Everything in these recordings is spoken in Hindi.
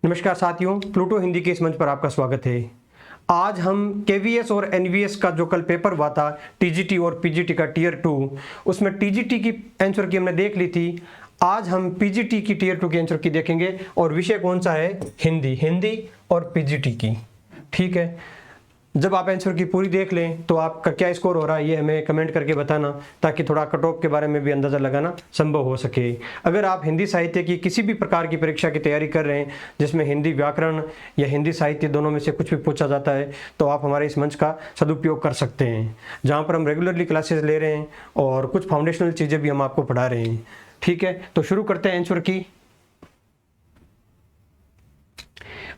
नमस्कार साथियों, प्लूटो हिंदी के इस मंच पर आपका स्वागत है। आज हम केवीएस और एनवीएस का जो कल पेपर हुआ था, टीजीटी और पीजीटी का टीयर 2, उसमें टीजीटी की आंसर की हमने देख ली थी। आज हम पीजीटी की टीयर 2 की आंसर की देखेंगे और विषय कौन सा है? हिंदी और पीजीटी की। ठीक है, जब आप आंसर की पूरी देख लें तो आपका क्या स्कोर हो रहा है ये हमें कमेंट करके बताना, ताकि थोड़ा कट ऑफ के बारे में भी अंदाज़ा लगाना संभव हो सके। अगर आप हिंदी साहित्य की किसी भी प्रकार की परीक्षा की तैयारी कर रहे हैं जिसमें हिंदी व्याकरण या हिंदी साहित्य दोनों में से कुछ भी पूछा जाता है, तो आप हमारे इस मंच का सदुपयोग कर सकते हैं, जहाँ पर हम रेगुलरली क्लासेस ले रहे हैं और कुछ फाउंडेशनल चीज़ें भी हम आपको पढ़ा रहे हैं। ठीक है, तो शुरू करते हैं आंसर की।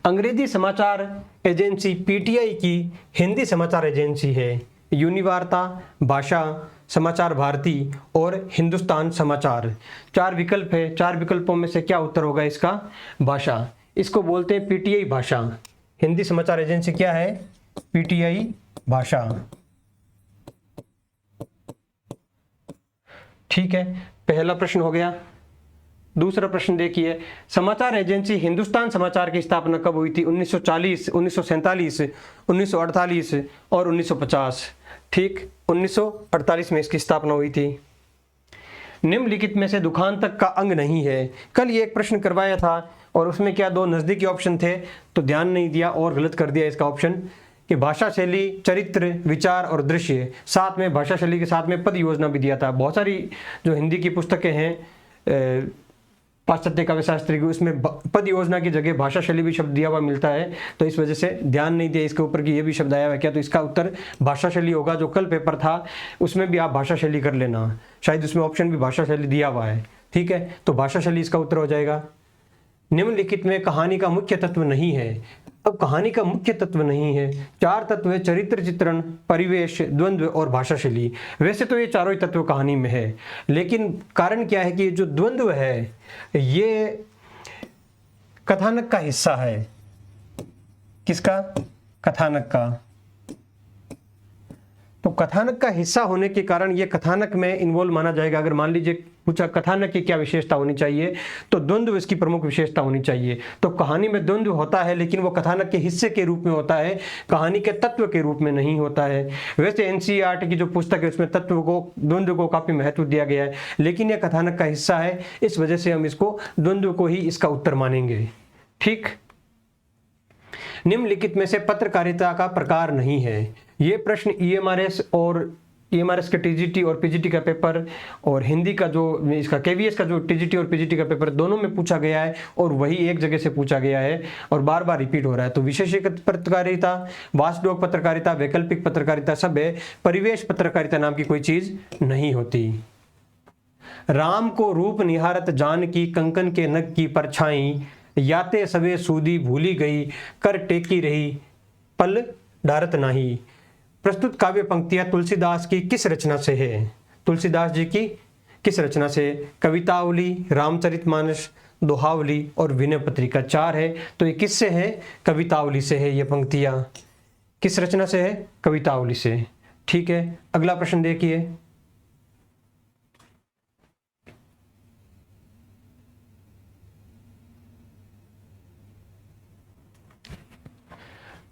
अंग्रेजी समाचार एजेंसी पीटीआई की हिंदी समाचार एजेंसी है यूनिवार्ता, भाषा, समाचार भारती और हिंदुस्तान समाचार। 4 विकल्प है, 4 विकल्पों में से क्या उत्तर होगा इसका? भाषा। इसको बोलते हैं पीटीआई भाषा। हिंदी समाचार एजेंसी क्या है? पीटीआई भाषा। ठीक है, पहला प्रश्न हो गया। दूसरा प्रश्न देखिए, समाचार एजेंसी हिंदुस्तान समाचार की स्थापना कब हुई थी? 1940, 1947, 1948 और 1950। ठीक, 1948 में इसकी स्थापना हुई थी। निम्नलिखित में से दुखांतक का अंग नहीं है। कल ये एक प्रश्न करवाया था और उसमें क्या 2 नज़दीकी ऑप्शन थे, तो ध्यान नहीं दिया और गलत कर दिया इसका ऑप्शन कि भाषा शैली, चरित्र, विचार और दृश्य। साथ में भाषा शैली के साथ में पद योजना भी दिया था। बहुत सारी जो हिंदी की पुस्तकें हैं पाश्चात्य काव्य शास्त्री की, उसमें पद योजना की जगह भाषा शैली भी शब्द दिया हुआ मिलता है, तो इस वजह से ध्यान नहीं दिया इसके ऊपर कि ये भी शब्द आया हुआ है क्या, तो इसका उत्तर भाषा शैली होगा। जो कल पेपर था उसमें भी आप भाषा शैली कर लेना, शायद उसमें ऑप्शन भी भाषा शैली दिया हुआ है। ठीक है, तो भाषा शैली इसका उत्तर हो जाएगा। निम्नलिखित में कहानी का मुख्य तत्व नहीं है। अब कहानी का मुख्य तत्व नहीं है, 4 तत्व है: चरित्र, चित्रण, परिवेश, द्वंद्व और भाषा शैली। वैसे तो ये चारों ही तत्व कहानी में है, लेकिन कारण क्या है कि जो द्वंद्व है ये कथानक का हिस्सा है। किसका? कथानक का। तो कथानक का हिस्सा होने के कारण ये कथानक में इन्वॉल्व माना जाएगा। अगर मान लीजिए पूछा कथानक की क्या विशेषता होनी चाहिए, तो द्वंद्व इसकी प्रमुख विशेषता होनी चाहिए। तो कहानी में द्वंद्व होता है, लेकिन वो कथानक के हिस्से के रूप में होता है, कहानी के तत्व के रूप में नहीं होता है। वैसे एनसीईआरटी की जो पुस्तक है उसमें तत्व को, द्वंद्व को काफी महत्व दिया गया है, लेकिन यह कथानक का हिस्सा है, इस वजह से हम इसको द्वंद्व को ही इसका उत्तर मानेंगे। ठीक, निम्नलिखित में से पत्रकारिता का प्रकार नहीं है। ये प्रश्न ईएमआरएस के टीजीटी और पीजीटी का पेपर और हिंदी का जो इसका केवीएस का जो टीजीटी और पीजीटी का पेपर दोनों में पूछा गया है, और वही एक जगह से पूछा गया है और बार बार रिपीट हो रहा है। तो विशेषीकृत पत्रकारिता, वाचडॉग पत्रकारिता, वैकल्पिक पत्रकारिता सब है, परिवेश पत्रकारिता नाम की कोई चीज नहीं होती। राम को रूप निहारत जानकी, कंकन के नग की परछाई, याते सवे सूदी भूली गई, कर टेकी रही पल डारत नाही। प्रस्तुत काव्य पंक्तियां तुलसीदास की किस रचना से है? तुलसीदास जी की किस रचना से? कवितावली, रामचरितमानस, दोहावली और विनय पत्रिका। 4 है, तो ये किससे है? कवितावली से है। ये पंक्तियां किस रचना से है? कवितावली से। ठीक है, अगला प्रश्न देखिए।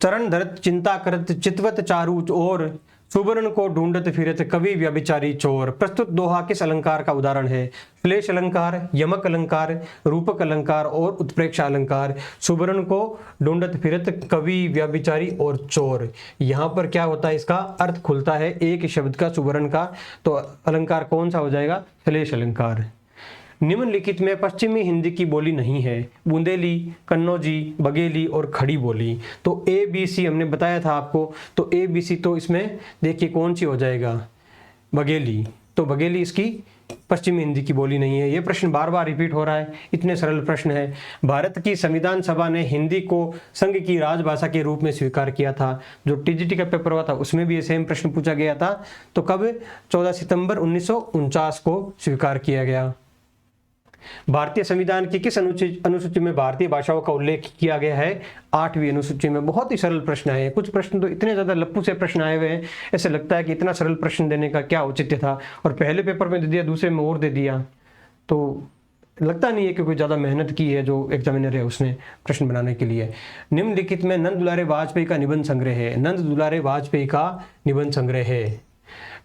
चरण धरत चिंता करत, चितवत चारू और, सुवर्ण को ढूंढत फिरत, कवि व्यभिचारी चोर। प्रस्तुत दोहा किस अलंकार का उदाहरण है? श्लेष अलंकार, यमक अलंकार, रूपक अलंकार और उत्प्रेक्षा अलंकार। सुवर्ण को ढूंढत फिरत, कवि व्यभिचारी और चोर। यहाँ पर क्या होता है? इसका अर्थ खुलता है एक शब्द का, सुवर्ण का, तो अलंकार कौन सा हो जाएगा? श्लेष अलंकार। निम्नलिखित में पश्चिमी हिंदी की बोली नहीं है। बुंदेली, कन्नौजी, बघेली और खड़ी बोली। तो ए बी सी हमने बताया था आपको, तो ए बी सी तो इसमें देखिए कौन सी हो जाएगा? बघेली। तो बघेली इसकी पश्चिमी हिंदी की बोली नहीं है। ये प्रश्न बार बार रिपीट हो रहा है, इतने सरल प्रश्न है। भारत की संविधान सभा ने हिंदी को संघ की राजभाषा के रूप में स्वीकार किया था। जो टीजीटी का पेपर हुआ था उसमें भी ये सेम प्रश्न पूछा गया था। तो कब? 14 सितंबर 1949 को स्वीकार किया गया। भारतीय संविधान की किस अनुसूची में भारतीय भाषाओं का उल्लेख किया गया है? 8वीं अनुसूची में। बहुत ही सरल प्रश्न है। कुछ प्रश्न तो इतने ज्यादा लप्पू से प्रश्न आए हुए हैं, ऐसे लगता है कि इतना सरल प्रश्न देने का क्या औचित्य था, और पहले पेपर में दे दिया, दूसरे में और दे दिया। तो लगता नहीं है कि कोई ज़्यादा मेहनत की है जो एग्जामिनर है उसने प्रश्न बनाने के लिए। निम्नलिखित में नंद दुलारे वाजपेयी का निबंध संग्रह है। नंद दुलारे वाजपेयी का निबंध संग्रह है।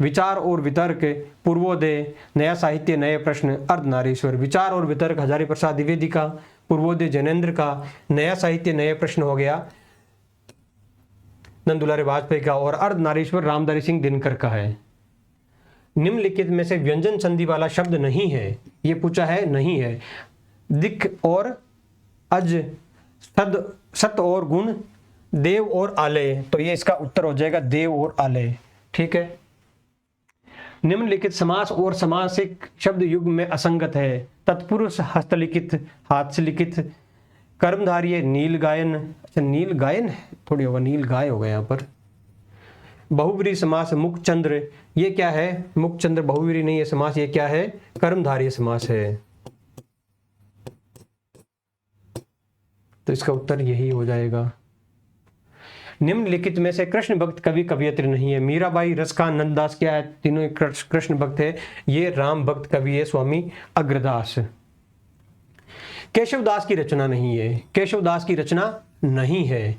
विचार और वितर्क, पूर्वोदय, नया साहित्य, नए प्रश्न, अर्धनारीश्वर। विचार और वितर्क हजारी प्रसाद द्विवेदी का, पूर्वोदय जैनेन्द्र का, नया साहित्य नए प्रश्न हो गया नंद दुलारे वाजपेयी का, और अर्धनारीश्वर रामधारी सिंह दिनकर का है। निम्नलिखित में से व्यंजन संधि वाला शब्द नहीं है, ये पूछा है, नहीं है। दिख और अज, सत और गुण, देव और आलय, तो ये इसका उत्तर हो जाएगा देव और आलय। ठीक है। निम्नलिखित समास और समासिक शब्द युग में असंगत है। तत्पुरुष हस्तलिखित, हाथ से लिखित। कर्मधारय नील गायन, अच्छा नील गायन है, थोड़ी होगा नील गाय होगा यहाँ पर। बहुव्रीहि समास मुखचंद्र, ये क्या है? मुखचंद्र बहुव्रीहि नहीं है समास, ये क्या है? कर्मधारय समास है। तो इसका उत्तर यही हो जाएगा। निम्नलिखित में से कृष्ण भक्त कवि कवियत्री नहीं है। मीराबाई, रसखान, नंददास क्या है? तीनों कृष्ण भक्त है। ये राम भक्त कवि है, स्वामी अग्रदास। केशवदास की रचना नहीं है। केशवदास की रचना नहीं है।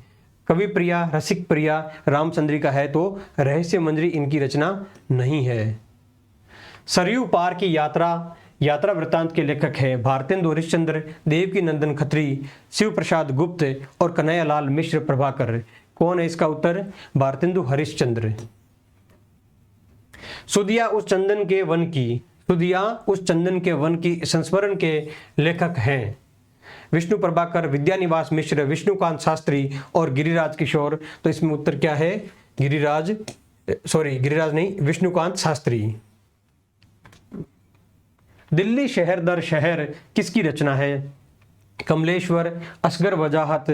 कवि प्रिया, रसिक प्रिया रामचंद्रिका है, तो रहस्य मंजरी इनकी रचना नहीं है। सरयू पार की यात्रा वृत्तांत के लेखक है भारतेंदु हरिश्चंद्र, देवकी नंदन खत्री, शिव प्रसाद गुप्त और कन्हैयालाल मिश्र प्रभाकर। कौन है इसका उत्तर? भारतेंदु हरिश्चंद्र। सुधिया उस चंदन के वन की संस्मरण के लेखक हैं विष्णु प्रभाकर, विद्यानिवास मिश्र, विष्णुकांत शास्त्री और गिरिराज किशोर। तो इसमें उत्तर क्या है? गिरिराज नहीं, विष्णुकांत शास्त्री। दिल्ली शहर दर शहर किसकी रचना है? कमलेश्वर, असगर वजाहत,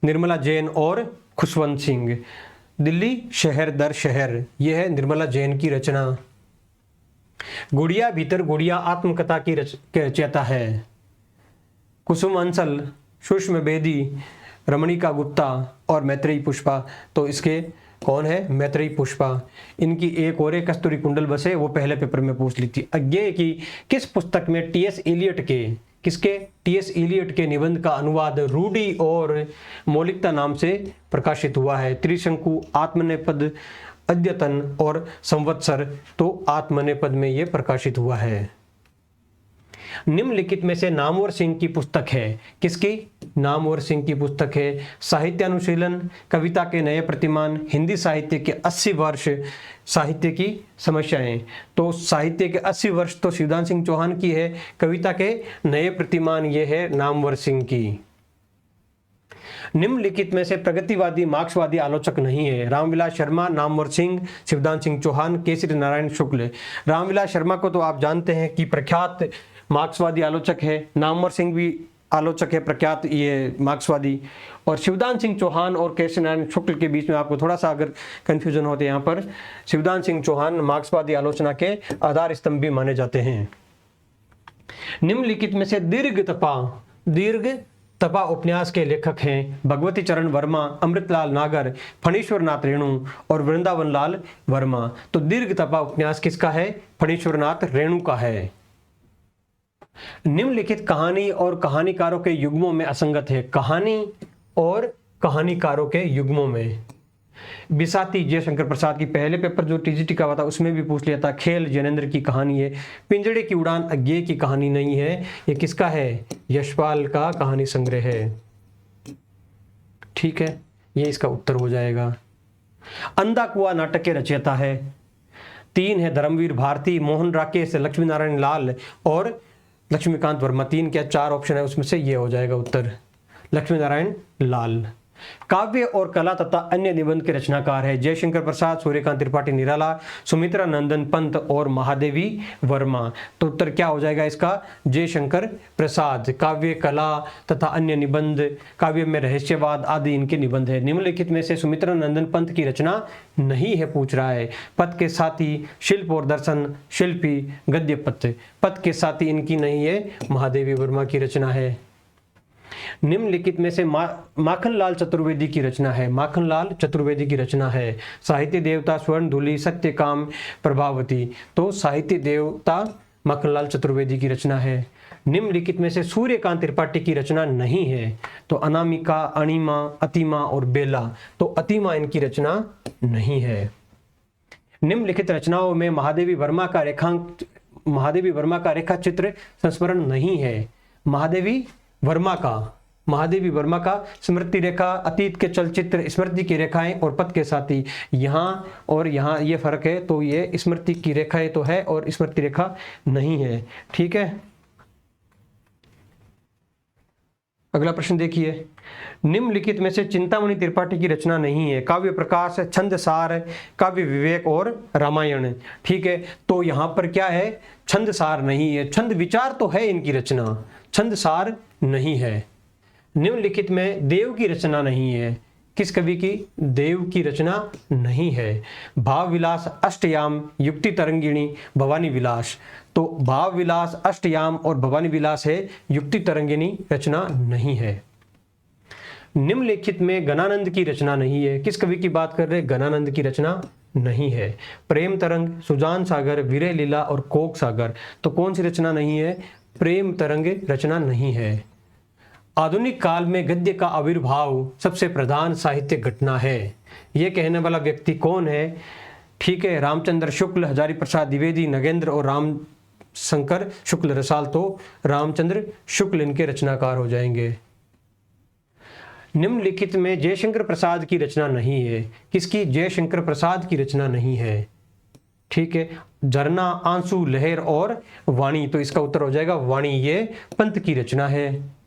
निर्मला जैन और खुशवंत सिंह। दिल्ली शहर दर शहर, यह है निर्मला जैन की रचना। गुड़िया भीतर गुड़िया आत्मकथा की रचयिता है कुसुम अंसल, सुषमा बेदी, रमणिका गुप्ता और मैत्रेयी पुष्पा। तो इसके कौन है? मैत्रेयी पुष्पा। इनकी एक और एक कस्तूरी कुंडल बसे, वो पहले पेपर में पूछ ली थी। अज्ञेय की किस पुस्तक में टी.एस. एलियट के निबंध का अनुवाद रूढ़ी और मौलिकता नाम से प्रकाशित हुआ है? त्रिशंकु, आत्मनेपद, अद्यतन और संवत्सर। तो आत्मनेपद में ये प्रकाशित हुआ है। निम्नलिखित में से नामवर सिंह की पुस्तक है किसकी? नामवर सिंह की पुस्तक है साहित्यानुशीलन, कविता के नए प्रतिमान, हिंदी साहित्य के 80 वर्ष, साहित्य की समस्याएं। तो साहित्य के 80 वर्ष तो शिवदान सिंह चौहान की है, कविता के नए प्रतिमान ये है नामवर सिंह की। निम्नलिखित में से प्रगतिवादी मार्क्सवादी आलोचक नहीं है। रामविलास शर्मा, नामवर सिंह, शिवदान सिंह चौहान, केसरी नारायण शुक्ल। रामविलास शर्मा को तो आप जानते हैं कि प्रख्यात मार्क्सवादी आलोचक है, नामवर सिंह भी आलोचक है प्रख्यात ये मार्क्सवादी, और शिवदान सिंह चौहान और केसरी नारायण शुक्ल के बीच में आपको थोड़ा सा अगर कंफ्यूजन होते यहाँ पर, शिवदान सिंह चौहान मार्क्सवादी आलोचना के आधार स्तंभ भी माने जाते हैं। निम्नलिखित में से दीर्घ तपा उपन्यास के लेखक हैं भगवती चरण वर्मा, अमृतलाल नागर, फणीश्वर नाथ रेणु और वृंदावन लाल वर्मा। तो दीर्घ तपा उपन्यास किसका है? फणीश्वर नाथ रेणु का है। निम्नलिखित कहानी और कहानीकारों के युग्मों में असंगत है। कहानी और कहानीकारों के युग्मों में बिसाती जयशंकर प्रसाद की पहले पेपर जो टीजीटी का हुआ था उसमें भी पूछ लिया था। खेल जैनेन्द्र की कहानी है। पिंजड़े की उड़ान अज्ञेय की कहानी नहीं है। ये किसका है? यशपाल का कहानी संग्रह है। ठीक है, ये इसका उत्तर हो जाएगा। अंधा कुआं नाटक के रचयिता है 3 है धर्मवीर भारती, मोहन राकेश, लक्ष्मी नारायण लाल और लक्ष्मीकांत वर्मा। 3 क्या 4 ऑप्शन है, उसमें से ये हो जाएगा उत्तर लक्ष्मी नारायण लाल। काव्य और कला तथा अन्य निबंध के रचनाकार है जयशंकर प्रसाद, सूर्यकांत त्रिपाठी निराला, सुमित्रा नंदन पंत और महादेवी वर्मा। तो उत्तर क्या हो जाएगा इसका? जयशंकर प्रसाद। काव्य, कला तथा अन्य निबंध, काव्य में रहस्यवाद आदि इनके निबंध है। निम्नलिखित में से सुमित्रा नंदन पंत की रचना नहीं है पूछ रहा है। पथ के साथी, शिल्प और दर्शन, शिल्पी, गद्य पथ। पथ के साथी इनकी नहीं है, महादेवी वर्मा की रचना है। निम्नलिखित में से माखनलाल चतुर्वेदी की रचना है। माखनलाल चतुर्वेदी की रचना है साहित्य देवता, स्वर्णधूलि, सत्यकाम, प्रभावती। तो साहित्य देवता माखनलाल चतुर्वेदी की रचना है। निम्नलिखित में से सूर्यकांत त्रिपाठी की रचना नहीं है? तो अनामिका, अणिमा, अतिमा और बेला। तो अतिमा इनकी रचना नहीं है। निम्नलिखित रचनाओं में महादेवी वर्मा का रेखा चित्र संस्मरण नहीं है। महादेवी वर्मा का स्मृति रेखा, अतीत के चलचित्र, स्मृति की रेखाएं और पथ के साथी। यहाँ और यहाँ ये फर्क है, तो ये स्मृति की रेखाएं तो है और स्मृति रेखा नहीं है। ठीक है, अगला प्रश्न देखिए, निम्नलिखित में से चिंतामणि त्रिपाठी की रचना नहीं है? काव्य प्रकाश, छंदसार, काव्य विवेक और रामायण। ठीक है, तो यहाँ पर क्या है? छंदसार नहीं है। छंद विचार तो है इनकी रचना, छंदसार नहीं है। निम्नलिखित में देव की रचना नहीं है। किस कवि की? देव की रचना नहीं है। भाव विलास, अष्टयाम, युक्ति तरंगिणी, भवानी विलास। तो भाव विलास, अष्टयाम और भवानी विलास है, युक्ति तरंगिणी रचना नहीं है। निम्नलिखित में गणानंद की रचना नहीं है। किस कवि की बात कर रहे हैं? गणानंद की रचना नहीं है। प्रेम तरंग, सुजान सागर, विरह लीला और कोक सागर। तो कौन सी रचना नहीं है? प्रेम तरंग रचना नहीं है। आधुनिक काल में गद्य का आविर्भाव सबसे प्रधान साहित्य घटना है। यह कहने वाला व्यक्ति कौन है? ठीक है, रामचंद्र शुक्ल, हजारी प्रसाद द्विवेदी, नगेंद्र और राम शंकर शुक्ल रसाल। तो रामचंद्र शुक्ल इनके रचनाकार हो जाएंगे। निम्नलिखित में जयशंकर प्रसाद की रचना नहीं है। किसकी? जयशंकर प्रसाद की रचना नहीं है। ठीक है, झरना, आंसू, लहर और वाणी। तो इसका उत्तर हो जाएगा वाणी, ये पंत की रचना है।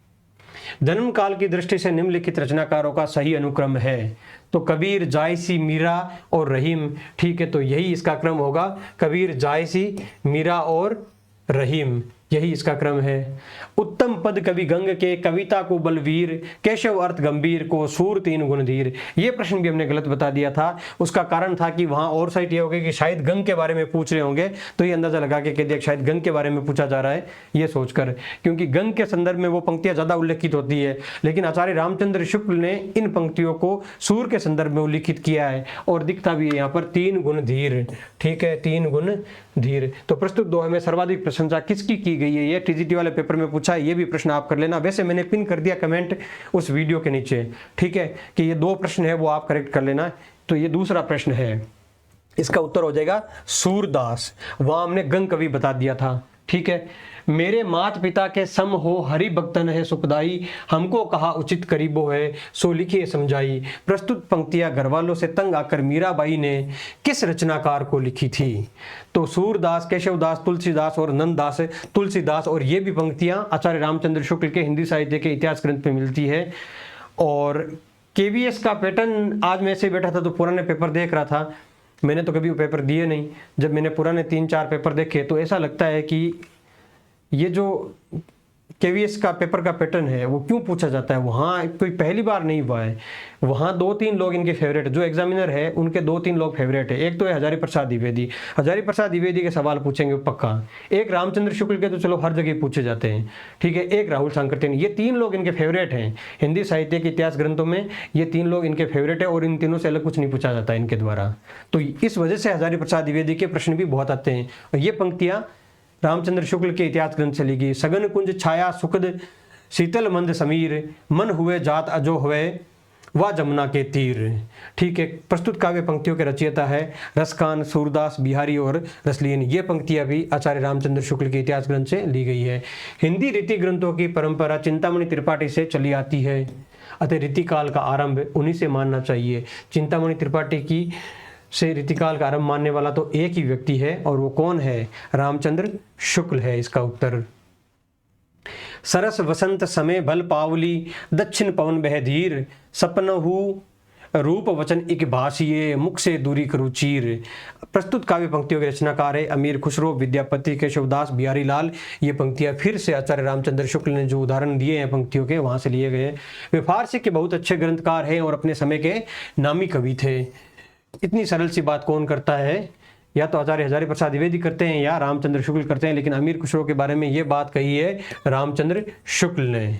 जन्म काल की दृष्टि से निम्नलिखित रचनाकारों का सही अनुक्रम है। तो कबीर, जायसी, मीरा और रहीम। ठीक है, तो यही इसका क्रम होगा, कबीर, जायसी, मीरा और रहीम, यही इसका क्रम है। उत्तम पद कवि गंग के, कविता को बलवीर, केशव अर्थ गंभीर, को सूर तीन गुण धीर। ये प्रश्न भी हमने गलत बता दिया था। उसका कारण था कि वहां और साइट ये हो गया कि शायद गंग के बारे में पूछ रहे होंगे, तो ये अंदाजा लगा के कह दिया शायद गंग के बारे में पूछा जा रहा है, ये सोचकर, क्योंकि गंग के संदर्भ में वो पंक्तियां ज्यादा उल्लेखित होती है। लेकिन आचार्य रामचंद्र शुक्ल ने इन पंक्तियों को सूर के संदर्भ में उल्लिखित किया है और दिखता भी है यहाँ पर तीन गुण धीर। ठीक है, तीन गुण धीर। तो प्रस्तुत दोहे में सर्वाधिक प्रशंसा किसकी की गई है? ये टीजीटी वाले पेपर में पूछा है, ये भी प्रश्न आप कर लेना। वैसे मैंने पिन कर दिया कमेंट उस वीडियो के नीचे, ठीक है, कि ये दो प्रश्न है वो आप करेक्ट कर लेना। तो ये दूसरा प्रश्न है, इसका उत्तर हो जाएगा सूरदास। वहां हमने गंग कवि बता दिया था। ठीक है, मेरे मात पिता के सम हो, हरि भक्तन है सुखदाई, हमको कहा उचित करीबो है, सो लिखिए समझाई। प्रस्तुत पंक्तियां घरवालों से तंग आकर मीराबाई ने किस रचनाकार को लिखी थी? तो सूरदास, केशवदास, तुलसीदास और नंददास। तुलसीदास, और ये भी पंक्तियां आचार्य रामचंद्र शुक्ल के हिंदी साहित्य के इतिहास ग्रंथ में मिलती है। और केवीएस का पैटर्न, आज मैं ऐसे बैठा था तो पुराने पेपर देख रहा था, मैंने तो कभी वो पेपर दिए नहीं। जब मैंने पुराने 3-4 पेपर देखे तो ऐसा लगता है कि ये जो केवीएस का पेपर का पैटर्न है वो क्यों पूछा जाता है, वहाँ कोई पहली बार नहीं हुआ है। वहाँ 2-3 लोग इनके फेवरेट, जो एग्जामिनर है उनके 2-3 लोग फेवरेट है। एक तो है हजारी प्रसाद द्विवेदी, हजारी प्रसाद द्विवेदी के सवाल पूछेंगे पक्का। एक रामचंद्र शुक्ल के तो चलो हर जगह पूछे जाते हैं, ठीक है। एक राहुल सांकृत्य, ये 3 लोग इनके फेवरेट हैं। हिंदी साहित्य के इतिहास ग्रंथों में ये 3 लोग इनके फेवरेट है और इन तीनों से अलग कुछ नहीं पूछा जाता इनके द्वारा। तो इस वजह से हजारी प्रसाद द्विवेदी के प्रश्न भी बहुत आते हैं। और ये पंक्तियां रामचंद्र शुक्ल के इतिहास ग्रंथ से ली गई। सगन कुंज छाया सुखद शीतल मंद समीर, मन हुए जात अजो हुए व जमुना के तीर। ठीक है, प्रस्तुत काव्य पंक्तियों के रचयिता है रसखान, सूरदास, बिहारी और रसलीन। ये पंक्तियां भी आचार्य रामचंद्र शुक्ल के इतिहास ग्रंथ से ली गई है। हिंदी रीति ग्रंथों की परंपरा चिंतामणि त्रिपाठी से चली आती है, अतः रीतिकाल का आरंभ उन्हीं से मानना चाहिए। चिंतामणि त्रिपाठी की से रीतिकाल का आरंभ मानने वाला तो एक ही व्यक्ति है और वो कौन है? रामचंद्र शुक्ल है इसका उत्तर। सरस वसंत समय भल पावली, दक्षिण पवन बह धीर, सपनहु रूप वचन इक भाषिए, मुख से दूरी करू चीर। प्रस्तुत काव्य पंक्तियों के रचनाकार है अमीर खुसरो, विद्यापति, केशवदास, बिहारी लाल। ये पंक्तियां फिर से आचार्य रामचंद्र शुक्ल ने जो उदाहरण दिए हैं पंक्तियों के, वहां से लिए गए। वे फारसी के बहुत अच्छे ग्रंथकार हैं और अपने समय के नामी कवि थे। इतनी सरल सी बात कौन करता है? या तो आचार्य हजारी प्रसाद द्विवेदी करते हैं या रामचंद्र शुक्ल करते हैं, लेकिन अमीर खुसरो के बारे में ये बात कही है रामचंद्र शुक्ल ने।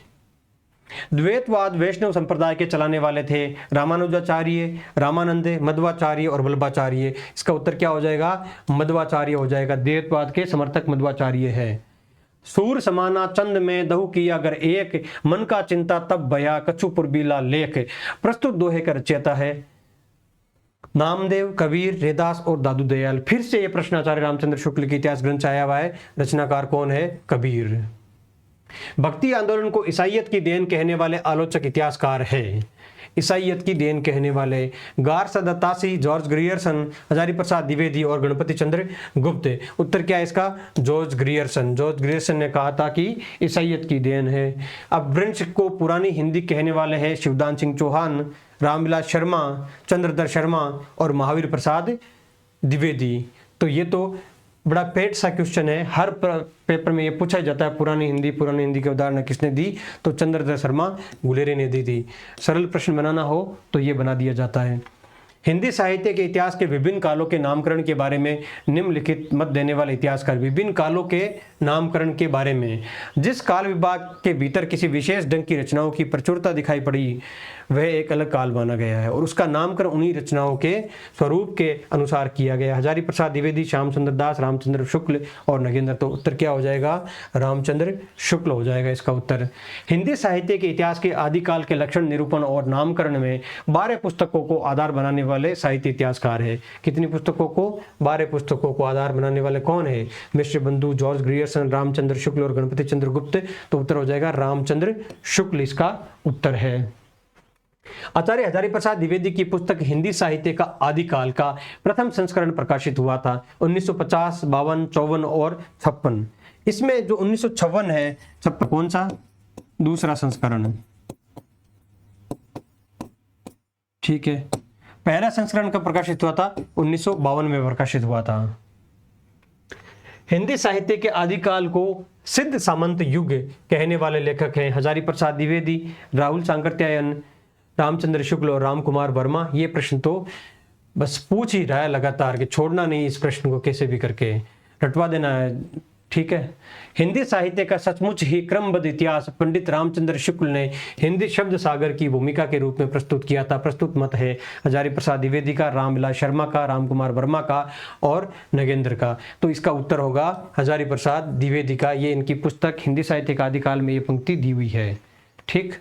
द्वैतवाद वैष्णव संप्रदाय के चलाने वाले थे रामानुजाचार्य, रामानंद, मध्वाचार्य और वल्लभाचार्य। इसका उत्तर क्या हो जाएगा? मध्वाचार्य हो जाएगा। द्वैतवाद के समर्थक मध्वाचार्य है। सूर समाना चंद में दहु की अगर एक, मन का चिंता तब भया कछु पुरबीला लेख। प्रस्तुत दोहे का रचयिता है नामदेव, कबीर, रैदास और दादू दयाल। फिर से ये प्रश्न आचार्य रामचंद्र शुक्ल के इतिहास ग्रंथ से आया हुआ है। रचनाकार कौन है? कबीर। भक्ति आंदोलन को ईसाइयत की देन कहने वाले आलोचक इतिहासकार है। ईसाइयत की देन कहने वाले गार्स दत्तासी, जॉर्ज ग्रियर्सन, हजारी प्रसाद द्विवेदी और गणपति चंद्र गुप्त। उत्तर क्या है इसका? George Grierson. जॉर्ज ग्रियर्सन ने कहा था कि ईसाइयत की देन है। अपभ्रंश को पुरानी हिंदी कहने वाले हैं शिवदान सिंह चौहान, रामविलास शर्मा, चंद्रधर शर्मा और महावीर प्रसाद द्विवेदी। तो ये तो बड़ा पेट सा क्वेश्चन है, हर पेपर में ये पूछा जाता है। पुरानी हिंदी के उदाहरण किसने दी? तो चंद्रधर शर्मा गुलेरे ने दी थी। सरल प्रश्न बनाना हो तो ये बना दिया जाता है। हिंदी साहित्य के इतिहास के विभिन्न कालों के नामकरण के बारे में निम्नलिखित मत देने वाले इतिहासकार। विभिन्न कालों के नामकरण के बारे में, जिस काल विभाग के भीतर किसी विशेष ढंग की रचनाओं की प्रचुरता दिखाई पड़ी वह एक अलग काल माना गया है और उसका नामकरण उन्हीं रचनाओं के स्वरूप के अनुसार किया गया। हजारी प्रसाद द्विवेदी, श्याम सुंदर दास, रामचंद्र शुक्ल और नगेंद्र। तो उत्तर क्या हो जाएगा? रामचंद्र शुक्ल हो जाएगा इसका उत्तर। हिंदी साहित्य के इतिहास के आदिकाल के लक्षण, निरूपण और नामकरण में 12 पुस्तकों को आधार बनाने वाले साहित्य इतिहासकार है। कितनी पुस्तकों को? 12 पुस्तकों को आधार बनाने वाले कौन है? मिश्र बंधु, जॉर्ज ग्रियर्सन, रामचंद्र शुक्ल और गणपति चंद्र गुप्त। तो उत्तर हो जाएगा रामचंद्र शुक्ल इसका उत्तर है। आचार्य हजारी प्रसाद द्विवेदी की पुस्तक हिंदी साहित्य का आदिकाल का प्रथम संस्करण प्रकाशित हुआ था 1950, 52, 54 और 56। इसमें जो 1956 है, 56 कौन सा? दूसरा संस्करण, ठीक है। पहला संस्करण कब प्रकाशित हुआ था? 1952 में प्रकाशित हुआ था। हिंदी साहित्य के आदिकाल को सिद्ध सामंत युग कहने वाले लेखक हैं हजारी प्रसाद द्विवेदी, राहुल सांकृत्यायन, रामचंद्र शुक्ल और राम कुमार वर्मा। ये प्रश्न तो बस पूछ ही रहा है लगातार कि छोड़ना नहीं, इस प्रश्न को कैसे भी करके रटवा देना है, ठीक है। हिंदी साहित्य का सचमुच ही क्रमबद्ध इतिहास पंडित रामचंद्र शुक्ल ने हिंदी शब्द सागर की भूमिका के रूप में प्रस्तुत किया था। प्रस्तुत मत है हजारी प्रसाद द्विवेदी का, रामविलास शर्मा का, राम कुमार वर्मा का और नगेंद्र का। तो इसका उत्तर होगा हजारी प्रसाद द्विवेदी का। ये इनकी पुस्तक हिंदी साहित्य का आदिकाल में ये पंक्ति दी हुई है, ठीक।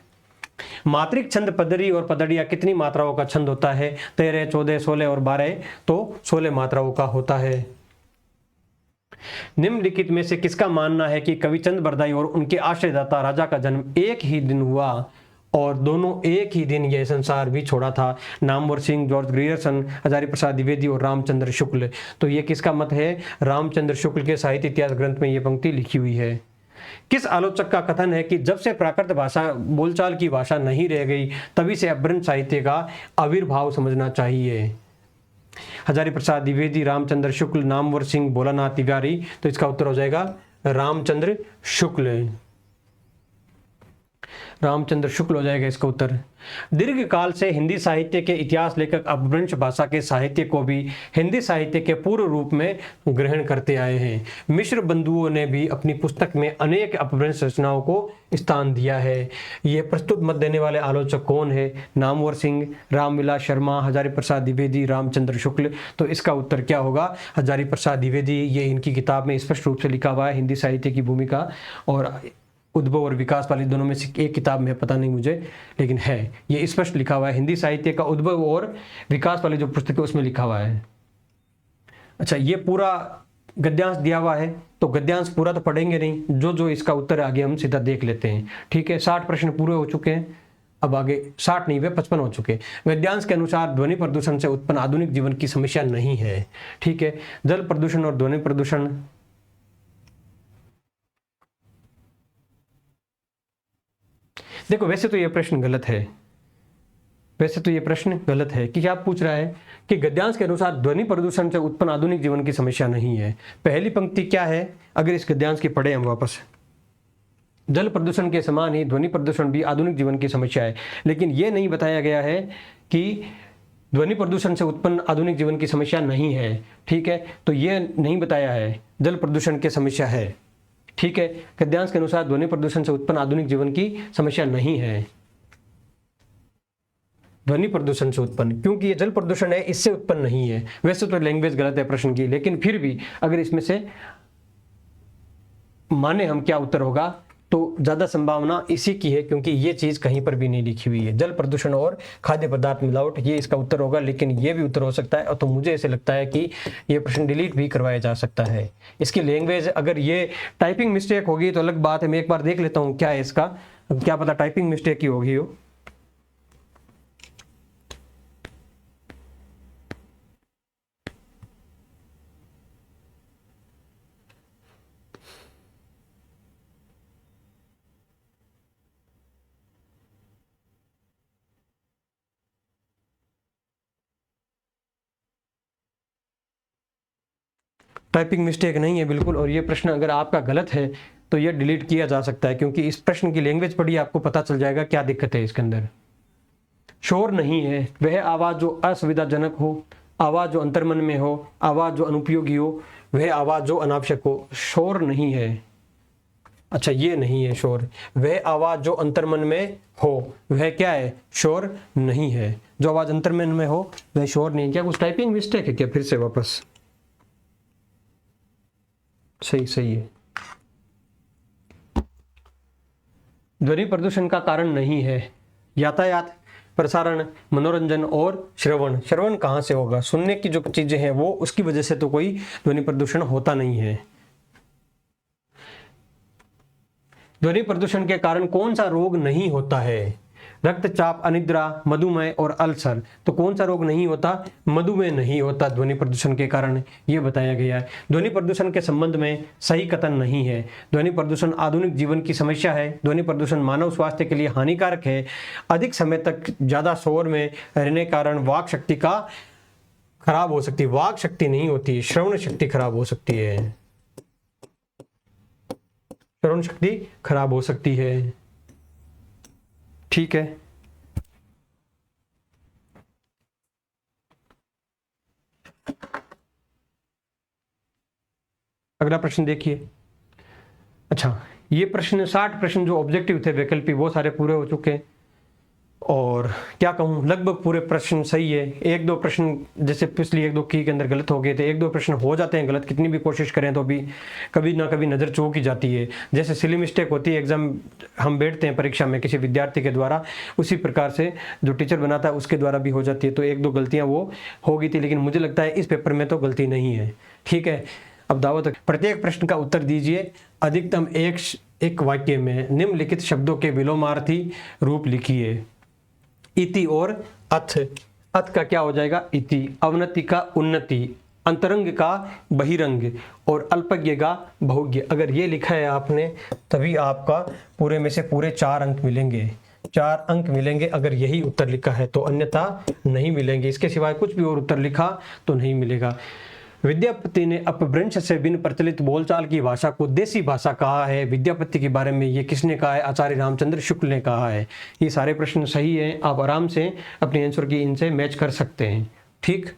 मात्रिक छंद पदरी और पदड़िया कितनी मात्राओं का छंद होता है? 13, 14, 16 और 12। तो 16 मात्राओं का होता है। निम्नलिखित में से किसका मानना है कि कविचंद बरदाई और उनके आश्रयदाता राजा का जन्म एक ही दिन हुआ और दोनों एक ही दिन यह संसार भी छोड़ा था? नामवर सिंह, जॉर्ज ग्रियर्सन, हजारी प्रसाद द्विवेदी और रामचंद्र शुक्ल। तो ये किसका मत है? रामचंद्र शुक्ल के साहित्य इतिहास ग्रंथ में ये पंक्ति लिखी हुई है। किस आलोचक का कथन है कि जब से प्राकृत भाषा बोलचाल की भाषा नहीं रह गई तभी से अपभ्रंश साहित्य का आविर्भाव समझना चाहिए? हजारी प्रसाद द्विवेदी, रामचंद्र शुक्ल, नामवर सिंह, भोलानाथ तिवारी। तो इसका उत्तर हो जाएगा रामचंद्र शुक्ल। रामचंद्र शुक्ल हो जाएगा इसका उत्तर। दीर्घ काल से हिंदी साहित्य के इतिहास लेखक अपभ्रंश भाषा के साहित्य को भी हिंदी साहित्य के पूर्व रूप में ग्रहण करते आए हैं। मिश्र बंधुओं ने भी अपनी पुस्तक में अनेक अपभ्रंश रचनाओं को स्थान दिया है। यह प्रस्तुत मत देने वाले आलोचक कौन है? नामवर सिंह, रामविलास शर्मा, हजारी प्रसाद द्विवेदी, रामचंद्र शुक्ल। तो इसका उत्तर क्या होगा? हजारी प्रसाद द्विवेदी। ये इनकी किताब में स्पष्ट रूप से लिखा हुआ है, हिंदी साहित्य की भूमिका और उद्भव और विकास वाली, दोनों में से एक किताब में पता नहीं मुझे, लेकिन है ये स्पष्ट लिखा हुआ है। हिंदी साहित्य का उद्भव और विकास वाली जो पुस्तक है उसमें लिखा हुआ है। अच्छा, ये पूरा गद्यांश दिया हुआ है तो गद्यांश पूरा तो पढ़ेंगे नहीं, जो जो इसका उत्तर है आगे हम सीधा देख लेते हैं, ठीक है। 60 प्रश्न पूरे हो चुके हैं, अब आगे 60 नहीं वे 55 हो चुके। गद्यांश के अनुसार ध्वनि प्रदूषण से उत्पन्न आधुनिक जीवन की समस्या नहीं है, ठीक है। जल प्रदूषण और ध्वनि प्रदूषण, देखो वैसे तो ये प्रश्न गलत है, वैसे तो ये प्रश्न गलत है कि क्या आप पूछ रहा है कि गद्यांश के अनुसार ध्वनि प्रदूषण से उत्पन्न आधुनिक जीवन की समस्या नहीं है। पहली पंक्ति क्या है अगर इस गद्यांश की पढ़े हम वापस? जल प्रदूषण के समान ही ध्वनि प्रदूषण भी आधुनिक जीवन की समस्या है, लेकिन यह नहीं बताया गया है कि ध्वनि प्रदूषण से उत्पन्न आधुनिक जीवन की समस्या नहीं है, ठीक है। तो यह नहीं बताया है जल प्रदूषण की समस्या है, ठीक है। गद्यांश के अनुसार ध्वनि प्रदूषण से उत्पन्न आधुनिक जीवन की समस्या नहीं है, ध्वनि प्रदूषण से उत्पन्न, क्योंकि ये जल प्रदूषण है इससे उत्पन्न नहीं है। वैसे तो लैंग्वेज गलत है प्रश्न की, लेकिन फिर भी अगर इसमें से माने हम क्या उत्तर होगा, तो ज़्यादा संभावना इसी की है, क्योंकि ये चीज़ कहीं पर भी नहीं लिखी हुई है। जल प्रदूषण और खाद्य पदार्थ मिलावट, ये इसका उत्तर होगा, लेकिन ये भी उत्तर हो सकता है। और तो मुझे ऐसे लगता है कि ये प्रश्न डिलीट भी करवाया जा सकता है। इसकी लैंग्वेज, अगर ये टाइपिंग मिस्टेक होगी तो अलग बात है, मैं एक बार देख लेता हूँ क्या है इसका, क्या पता टाइपिंग मिस्टेक ही होगी हो। टाइपिंग मिस्टेक नहीं है बिल्कुल, और ये प्रश्न अगर आपका गलत है तो ये डिलीट किया जा सकता है, क्योंकि इस प्रश्न की लैंग्वेज पढ़िए, आपको पता चल जाएगा क्या दिक्कत है इसके अंदर। शोर नहीं है वह आवाज़ जो असुविधाजनक हो, आवाज़ जो अंतर्मन में हो, आवाज़ जो अनुपयोगी हो, वह आवाज़ जो अनावश्यक हो। शोर नहीं है, अच्छा ये नहीं है शोर। वह आवाज़ जो अंतर्मन में हो, वह क्या है, शोर नहीं है। जो आवाज़ अंतर्मन में हो वह शोर नहीं है। क्या कुछ टाइपिंग मिस्टेक है क्या, फिर से वापस, सही है। ध्वनि प्रदूषण का कारण नहीं है यातायात, प्रसारण, मनोरंजन और श्रवण। श्रवण कहाँ से होगा, सुनने की जो चीजें हैं वो, उसकी वजह से तो कोई ध्वनि प्रदूषण होता नहीं है। ध्वनि प्रदूषण के कारण कौन सा रोग नहीं होता है, रक्तचाप, अनिद्रा, मधुमेह और अल्सर। तो कौन सा रोग नहीं होता, मधुमेह नहीं होता ध्वनि प्रदूषण के कारण, ये बताया गया है। ध्वनि प्रदूषण के संबंध में सही कथन नहीं है। ध्वनि प्रदूषण आधुनिक जीवन की समस्या है। ध्वनि प्रदूषण मानव स्वास्थ्य के लिए हानिकारक है। अधिक समय तक ज्यादा शोर में रहने कारण वाक शक्ति का खराब हो सकती है। वाक शक्ति नहीं होती, श्रवण शक्ति खराब हो सकती है। श्रवण शक्ति खराब हो सकती है, ठीक है। अगला प्रश्न देखिए। अच्छा, ये प्रश्न 60 प्रश्न जो ऑब्जेक्टिव थे वैकल्पिक, वो सारे पूरे हो चुके हैं, और क्या कहूँ, लगभग पूरे प्रश्न सही है। एक दो प्रश्न जैसे पिछली एक दो की के अंदर गलत हो गए थे, एक दो प्रश्न हो जाते हैं गलत, कितनी भी कोशिश करें तो भी कभी ना कभी नज़र चूक ही जाती है। जैसे सिली मिस्टेक होती है, एग्जाम हम बैठते हैं परीक्षा में किसी विद्यार्थी के द्वारा, उसी प्रकार से जो टीचर बनाता है उसके द्वारा भी हो जाती है। तो एक दो गलतियाँ वो हो गई थी, लेकिन मुझे लगता है इस पेपर में तो गलती नहीं है, ठीक है। अब दावत, प्रत्येक प्रश्न का उत्तर दीजिए अधिकतम एक वाक्य में। निम्नलिखित शब्दों के विलोमार्थी रूप लिखिए। इति और अथ। अथ का क्या हो जाएगा, इति। अवनति का उन्नति, अंतरंग का बहिरंग, और अल्पज्ञ का बहुज्ञ। अगर ये लिखा है आपने तभी आपका पूरे में से पूरे 4 अंक मिलेंगे, 4 अंक मिलेंगे अगर यही उत्तर लिखा है, तो अन्यथा नहीं मिलेंगे। इसके सिवाय कुछ भी और उत्तर लिखा तो नहीं मिलेगा। विद्यापति ने अपभ्रंश से बिन प्रचलित बोलचाल की भाषा को देसी भाषा कहा है। विद्यापति के बारे में ये किसने कहा है, आचार्य रामचंद्र शुक्ल ने कहा है। ये सारे प्रश्न सही हैं, आप आराम से अपने आंसर की इनसे मैच कर सकते हैं, ठीक।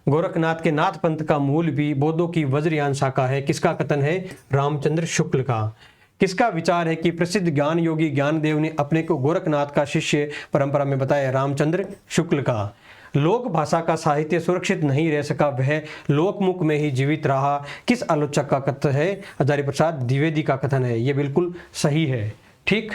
गोरखनाथ के नाथ पंथ का मूल भी बौद्धों की वज्रयान शाखा है। किसका कथन है, रामचंद्र शुक्ल का। किसका विचार है कि प्रसिद्ध ज्ञान योगी ज्ञानदेव ने अपने को गोरखनाथ का शिष्य परंपरा में बताया, रामचंद्र शुक्ल का। लोक भाषा का साहित्य सुरक्षित नहीं रह सका, वह लोकमुख में ही जीवित रहा। किस आलोचक का कथन है, हजारी प्रसाद द्विवेदी का कथन है। ये बिल्कुल सही है, ठीक।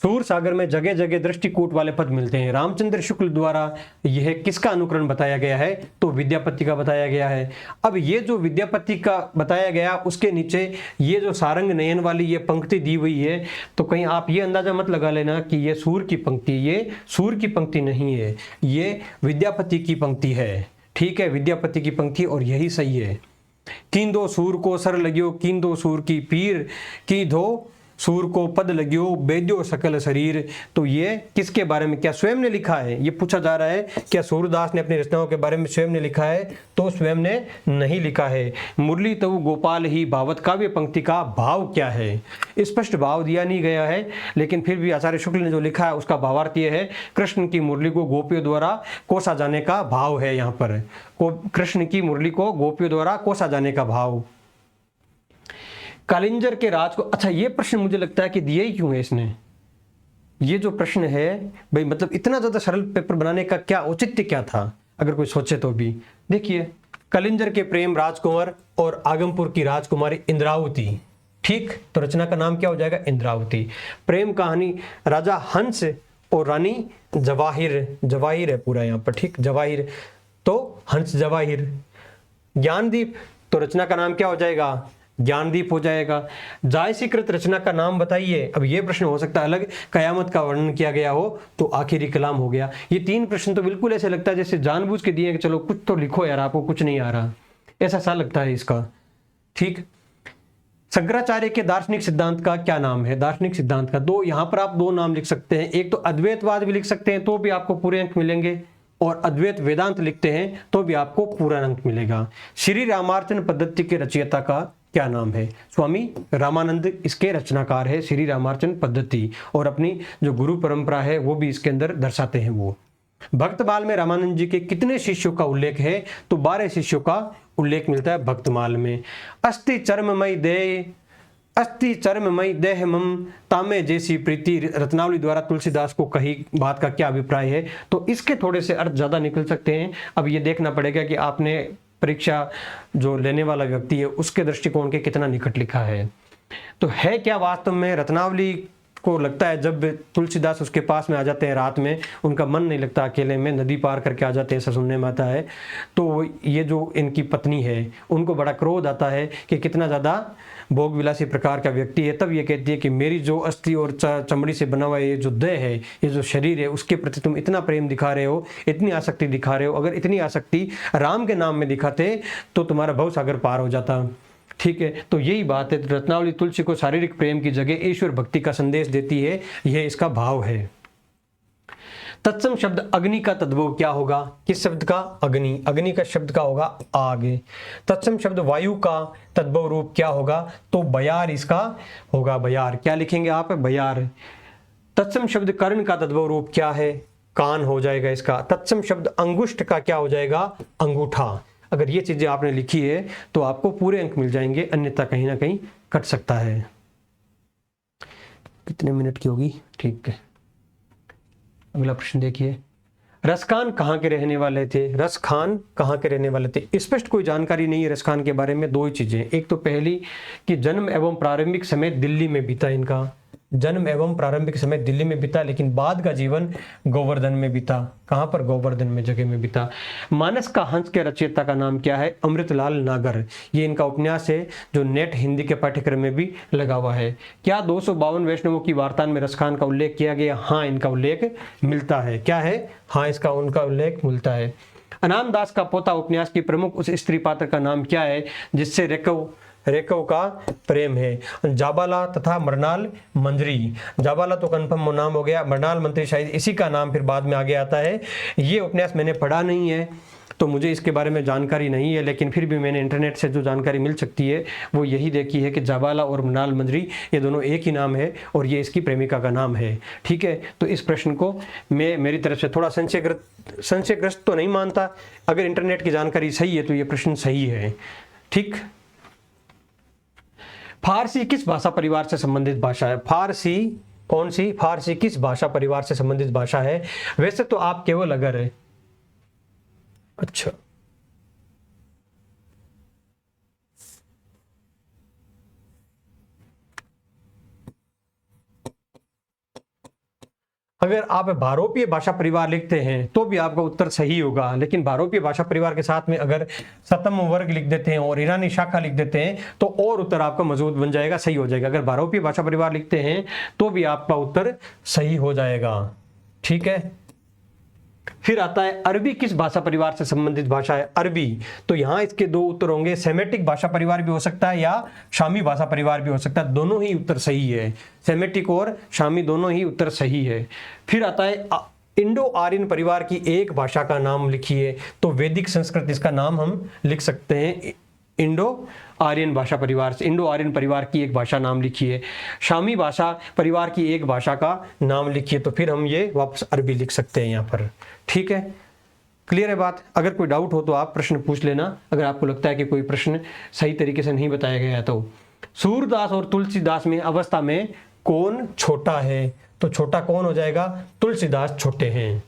सूर सागर में जगह जगह दृष्टिकूट वाले पद मिलते हैं। रामचंद्र शुक्ल द्वारा यह किसका अनुकरण बताया गया है, तो विद्यापति का बताया गया है। अब ये जो विद्यापति का बताया गया, उसके नीचे ये जो सारंग नयन वाली ये पंक्ति दी हुई है, तो कहीं आप ये अंदाजा मत लगा लेना कि ये सूर की पंक्ति, ये सूर की पंक्ति नहीं है, ये विद्यापति की पंक्ति है, ठीक है, विद्यापति की पंक्ति, और यही सही है। कींदो सूर को सर लगियो, कींदो सूर की पीर, की धो सूर को पद लगियो, बेद्यो सकल शरीर। तो ये किसके बारे में, क्या स्वयं ने लिखा है, ये पूछा जा रहा है। क्या सूरदास ने अपनी रचनाओं के बारे में स्वयं ने लिखा है, तो स्वयं ने नहीं लिखा है। मुरली तवु गोपाल ही भावत काव्य पंक्ति का भाव क्या है, स्पष्ट भाव दिया नहीं गया है, लेकिन फिर भी आचार्य शुक्ल ने जो लिखा है उसका भावार्थ ये है, कृष्ण की मुरली को गोपियों द्वारा कोसा जाने का भाव है। यहाँ पर कृष्ण की मुरली को गोपियों द्वारा कोसा जाने का भाव। कालिंजर के राज को, अच्छा ये प्रश्न मुझे लगता है कि दिया ही क्यों है इसने, ये जो प्रश्न है भाई, मतलब इतना ज्यादा सरल पेपर बनाने का क्या औचित्य क्या था, अगर कोई सोचे तो भी। देखिए, कालिंजर के प्रेम राजकुमार और आगमपुर की राजकुमारी इंद्रावती, ठीक, तो रचना का नाम क्या हो जाएगा? इंद्रावती। प्रेम कहानी राजा हंस और रानी जवाहिर, जवाहिर है पूरा यहाँ पर, ठीक, जवाहिर, तो हंस जवाहिर। ज्ञानदीप, तो रचना का नाम क्या हो जाएगा? ज्ञानदीप हो जाएगा। जायसीकृत रचना का नाम बताइए। अब ये प्रश्न हो सकता है अलग, कयामत का वर्णन किया गया हो तो आखिरी कलाम हो गया। ये 3 प्रश्न तो बिल्कुल ऐसे लगता है जैसे जानबूझ के दिए कि चलो कुछ तो लिखो यार, आपको कुछ नहीं आ रहा, ऐसा सा लगता है इसका, ठीक। शंकराचार्य के दार्शनिक सिद्धांत का क्या नाम है? दार्शनिक सिद्धांत का दो, यहां पर आप 2 नाम लिख सकते हैं, एक तो अद्वैतवाद भी लिख सकते हैं तो भी आपको पूरे अंक मिलेंगे, और अद्वैत वेदांत लिखते हैं तो भी आपको पूरा अंक मिलेगा। श्री रामार्चन पद्धति के रचयिता का क्या नाम है? स्वामी रामानंद इसके रचनाकार है, श्री रामार्चन पद्धति, और अपनी जो गुरु परंपरा है वो भी इसके अंदर दर्शाते हैं वो। भक्तमाल में रामानंद जी के कितने शिष्यों का उल्लेख है? तो 12 शिष्यों का उल्लेख मिलता है भक्तमाल में। अस्थि चर्ममय देह मम तामे जैसी प्रीति, रत्नावली द्वारा तुलसीदास को कही बात का क्या अभिप्राय है? तो इसके थोड़े से अर्थ ज्यादा निकल सकते हैं। अब ये देखना पड़ेगा कि आपने परीक्षा जो लेने वाला व्यक्ति है उसके दृष्टिकोण के कितना निकट लिखा है। तो है क्या वास्तव में? रत्नावली को लगता है जब तुलसीदास उसके पास में आ जाते हैं रात में, उनका मन नहीं लगता अकेले में, नदी पार करके आ जाते हैं, ऐसा सुनने में आता है। तो ये जो इनकी पत्नी है उनको बड़ा क्रोध आता है कि कितना ज़्यादा भोग विलासी प्रकार का व्यक्ति है। तब ये कहती है कि मेरी जो अस्थि और चमड़ी से बना हुआ ये जो देह है, ये जो शरीर है, उसके प्रति तुम इतना प्रेम दिखा रहे हो, इतनी आसक्ति दिखा रहे हो, अगर इतनी आसक्ति राम के नाम में दिखाते तो तुम्हारा भवसागर पार हो जाता, ठीक है। तो यही बात है, रत्नावली तुलसी को शारीरिक प्रेम की जगह ईश्वर भक्ति का संदेश देती है, यह इसका भाव है। तत्सम शब्द अग्नि का तद्भव क्या होगा? किस शब्द का? अग्नि। अग्नि का शब्द का होगा आग। तत्सम शब्द वायु का तद्भव रूप क्या होगा? तो बयार इसका होगा, बयार। क्या लिखेंगे आप? बयार। तत्सम शब्द कर्ण का तद्भव रूप क्या है? कान हो जाएगा इसका। तत्सम शब्द अंगुष्ठ का क्या हो जाएगा? अंगूठा। अगर ये चीजें आपने लिखी है तो आपको पूरे अंक मिल जाएंगे, अन्यथा कहीं ना कहीं कट सकता है। कितने मिनट की होगी? ठीक है, अगला प्रश्न देखिए। रसखान कहाँ के रहने वाले थे? रसखान कहाँ के रहने वाले थे? स्पष्ट कोई जानकारी नहीं है रसखान के बारे में। 2 ही चीजें, एक तो पहली कि जन्म एवं प्रारंभिक समय दिल्ली में बीता, इनका जन्म एवं प्रारंभिक समय दिल्ली में बीता, लेकिन बाद का जीवन गोवर्धन में बीता। कहाँ पर? गोवर्धन में जगह में बीता। मानस का हंस के रचयिता का नाम क्या है? अमृतलाल नागर। ये इनका उपन्यास है जो नेट हिंदी के पाठ्यक्रम में भी लगा हुआ है। क्या 252 वैष्णवों की वार्ता में रसखान का उल्लेख किया गया? हाँ, इनका उल्लेख मिलता है। क्या है? हाँ, इसका उनका उल्लेख मिलता है। अनाम दास का पोता उपन्यास की प्रमुख उस स्त्री पात्र का नाम क्या है जिससे रेकव का प्रेम है? जाबाला तथा मरनाल मंजरी। जाबाला तो कंफर्म नाम हो गया, मरनाल मंत्री शायद इसी का नाम फिर बाद में आगे आता है। ये उपन्यास मैंने पढ़ा नहीं है तो मुझे इसके बारे में जानकारी नहीं है, लेकिन फिर भी मैंने इंटरनेट से जो जानकारी मिल सकती है वो यही देखी है कि जाबाला और मरनाल मंजरी ये दोनों एक ही नाम है और ये इसकी प्रेमिका का नाम है, ठीक है। तो इस प्रश्न को मैं मेरी तरफ से थोड़ा संशयग्रस्त तो नहीं मानता। अगर इंटरनेट की जानकारी सही है तो ये प्रश्न सही है, ठीक। फारसी किस भाषा परिवार से संबंधित भाषा है? फारसी कौन सी? फारसी किस भाषा परिवार से संबंधित भाषा है? वैसे तो आप केवल अगर अच्छा अगर आप भारोपीय भाषा परिवार लिखते हैं तो भी आपका उत्तर सही होगा, लेकिन भारोपीय भाषा परिवार के साथ में अगर सतम वर्ग लिख देते हैं और ईरानी शाखा लिख देते हैं तो और उत्तर आपका मजबूत बन जाएगा, सही हो जाएगा। अगर भारोपीय भाषा परिवार लिखते हैं तो भी आपका उत्तर सही हो जाएगा, ठीक है। फिर आता है अरबी किस भाषा परिवार से संबंधित भाषा है? अरबी, तो यहां इसके 2 उत्तर होंगे, सेमेटिक भाषा परिवार भी हो सकता है या शामी भाषा परिवार भी हो सकता है, दोनों ही उत्तर सही है। सेमेटिक और शामी दोनों ही उत्तर सही है। फिर आता है इंडो आर्यन परिवार की एक भाषा का नाम लिखिए, तो वैदिक संस्कृत इसका नाम हम लिख सकते हैं। इंडो आर्यन भाषा परिवार से इंडो आर्यन परिवार की एक भाषा नाम लिखिए। शामी भाषा परिवार की एक भाषा का नाम लिखिए, तो फिर हम ये वापस अरबी लिख सकते हैं यहाँ पर, ठीक है। क्लियर है बात? अगर कोई डाउट हो तो आप प्रश्न पूछ लेना, अगर आपको लगता है कि कोई प्रश्न सही तरीके से नहीं बताया गया है तो। सूरदास और तुलसीदास में अवस्था में कौन छोटा है? तो छोटा कौन हो जाएगा? तुलसीदास छोटे हैं।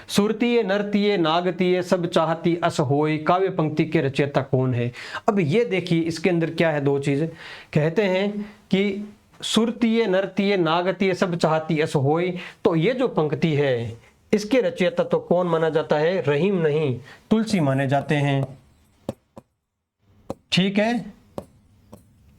सुरतीय नर्तीय नागतीय सब चाहती अस होय, काव्य पंक्ति के रचयिता कौन है। अब ये देखिए इसके अंदर क्या है, दो चीज कहते हैं कि सुरतीय नर्तीय नागतीय सब चाहती अस होय, तो ये जो पंक्ति है इसके रचयिता तो कौन माना जाता है, रहीम नहीं तुलसी माने जाते हैं। ठीक है,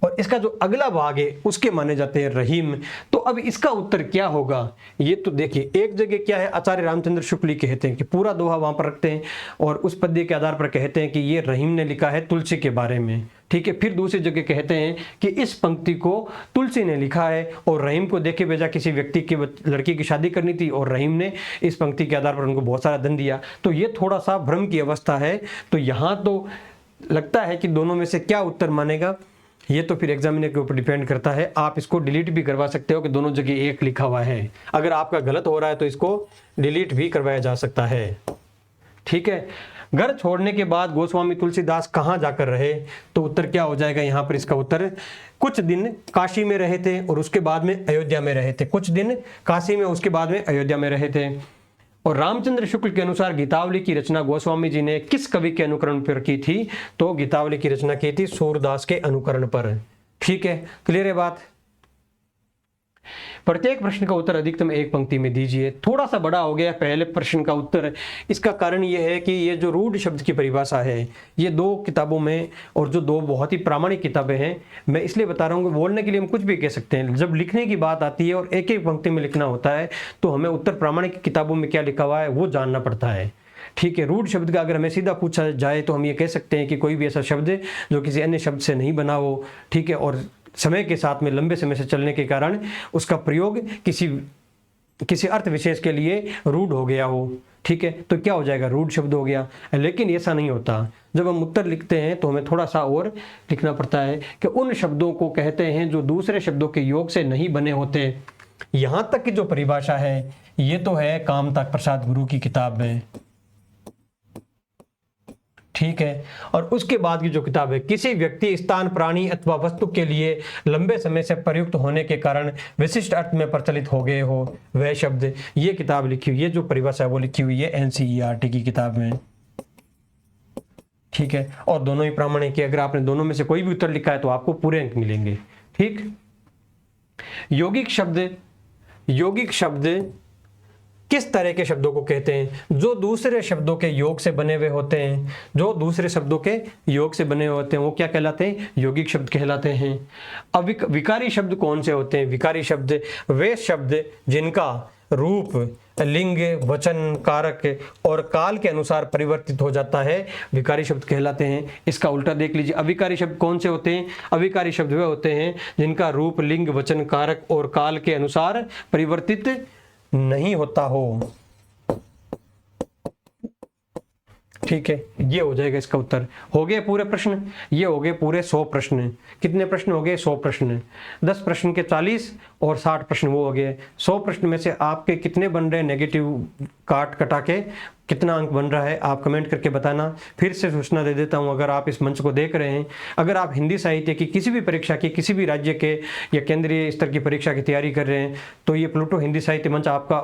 और इसका जो अगला भाग है उसके माने जाते हैं रहीम। तो अब इसका उत्तर क्या होगा, ये तो देखिए एक जगह क्या है, आचार्य रामचंद्र शुक्ल कहते हैं कि पूरा दोहा वहां पर रखते हैं और उस पद्य के आधार पर कहते हैं कि ये रहीम ने लिखा है तुलसी के बारे में। ठीक है, फिर दूसरी जगह कहते हैं कि इस पंक्ति को तुलसी ने लिखा है और रहीम को देखे भेजा, किसी व्यक्ति की लड़की की शादी करनी थी और रहीम ने इस पंक्ति के आधार पर उनको बहुत सारा धन दिया। तो ये थोड़ा सा भ्रम की अवस्था है। तो यहाँ तो लगता है कि दोनों में से क्या उत्तर मानेगा, ये तो फिर एग्जामिनर के ऊपर डिपेंड करता है। आप इसको डिलीट भी करवा सकते हो कि दोनों जगह एक लिखा हुआ है। अगर आपका गलत हो रहा है तो इसको डिलीट भी करवाया जा सकता है। ठीक है, घर छोड़ने के बाद गोस्वामी तुलसीदास कहाँ जाकर रहे, तो उत्तर क्या हो जाएगा यहाँ पर, इसका उत्तर कुछ दिन काशी में रहे थे और उसके बाद में अयोध्या में रहे थे। कुछ दिन काशी में, उसके बाद में अयोध्या में रहे थे। और रामचंद्र शुक्ल के अनुसार गीतावली की रचना गोस्वामी जी ने किस कवि के अनुकरण पर की थी, तो गीतावली की रचना की थी सूरदास के अनुकरण पर। ठीक है, क्लियर है बात। प्रत्येक प्रश्न का उत्तर अधिकतम एक पंक्ति में दीजिए। थोड़ा सा बड़ा हो गया पहले प्रश्न का उत्तर। इसका कारण यह है कि ये जो रूढ़ शब्द की परिभाषा है ये दो किताबों में, और जो दो बहुत ही प्रामाणिक किताबें हैं, मैं इसलिए बता रहा हूँ कि बोलने के लिए हम कुछ भी कह सकते हैं, जब लिखने की बात आती है और एक एक पंक्ति में लिखना होता है तो हमें उत्तर प्रामाणिक किताबों में क्या लिखा हुआ है वो जानना पड़ता है। ठीक है, रूढ़ शब्द का अगर हमें सीधा पूछा जाए तो हम ये कह सकते हैं कि कोई भी ऐसा शब्द है जो किसी अन्य शब्द से नहीं बना हो। ठीक है, और समय के साथ में लंबे समय से चलने के कारण उसका प्रयोग किसी अर्थ विशेष के लिए रूढ़ हो गया हो। ठीक है, तो क्या हो जाएगा, रूढ़ शब्द हो गया। लेकिन ऐसा नहीं होता, जब हम उत्तर लिखते हैं तो हमें थोड़ा सा और लिखना पड़ता है कि उन शब्दों को कहते हैं जो दूसरे शब्दों के योग से नहीं बने होते। यहां तक की जो परिभाषा है ये तो है कामताक प्रसाद गुरु की किताब में। ठीक है, और उसके बाद की जो किताब है, किसी व्यक्ति स्थान प्राणी अथवा वस्तु के लिए लंबे समय से प्रयुक्त होने के कारण विशिष्ट अर्थ में प्रचलित हो गए हो वह शब्द, ये किताब लिखी हुई है, जो परिभाषा है वो लिखी हुई है NCERT की किताब में। ठीक है, और दोनों ही प्रामाणिक है। अगर आपने दोनों में से कोई भी उत्तर लिखा है तो आपको पूरे अंक मिलेंगे। ठीक, यौगिक शब्द किस तरह के शब्दों को कहते हैं, जो दूसरे शब्दों के योग से बने हुए होते हैं। जो दूसरे शब्दों के योग से बने हुए होते हैं वो क्या कहलाते हैं, यौगिक शब्द कहलाते हैं। अब विकारी शब्द कौन से होते हैं, विकारी शब्द वे शब्द जिनका रूप लिंग वचन कारक और काल के अनुसार परिवर्तित हो जाता है, विकारी शब्द कहलाते हैं। इसका उल्टा देख लीजिए, अविकारी शब्द कौन से होते हैं, अविकारी शब्द वे होते हैं जिनका रूप लिंग वचन कारक और काल के अनुसार परिवर्तित नहीं होता हो। ठीक है, ये हो जाएगा इसका उत्तर। हो गए पूरे प्रश्न, ये हो गए पूरे 100 प्रश्न। कितने प्रश्न हो गए, 100 प्रश्न। 10 प्रश्न के 40 और 60 प्रश्न वो हो गए। 100 प्रश्न में से आपके कितने बन रहे हैं, नेगेटिव काट कटा के कितना अंक बन रहा है आप कमेंट करके बताना। फिर से सूचना दे देता हूँ, अगर आप इस मंच को देख रहे हैं, अगर आप हिंदी साहित्य की किसी भी परीक्षा की, किसी भी राज्य के या केंद्रीय स्तर की परीक्षा की तैयारी कर रहे हैं, तो ये प्लूटो हिंदी साहित्य मंच आपका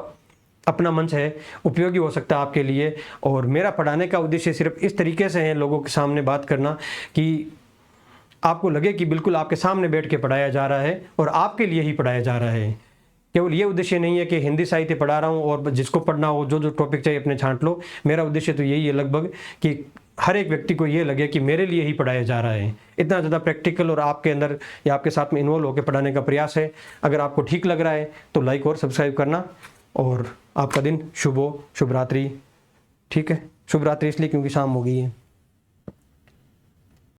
अपना मंच है, उपयोगी हो सकता है आपके लिए। और मेरा पढ़ाने का उद्देश्य सिर्फ इस तरीके से है, लोगों के सामने बात करना कि आपको लगे कि बिल्कुल आपके सामने बैठ के पढ़ाया जा रहा है और आपके लिए ही पढ़ाया जा रहा है। केवल ये उद्देश्य नहीं है कि हिंदी साहित्य पढ़ा रहा हूँ और जिसको पढ़ना हो जो टॉपिक चाहिए अपने छांट लो। मेरा उद्देश्य तो यही है लगभग कि हर एक व्यक्ति को ये लगे कि मेरे लिए ही पढ़ाया जा रहा है। इतना ज़्यादा प्रैक्टिकल और आपके अंदर या आपके साथ में इन्वॉल्व होकर पढ़ाने का प्रयास है। अगर आपको ठीक लग रहा है तो लाइक और सब्सक्राइब करना, और आपका दिन शुभ हो। शुभ रात्रि। ठीक है, शुभ रात्रि इसलिए क्योंकि शाम हो गई है।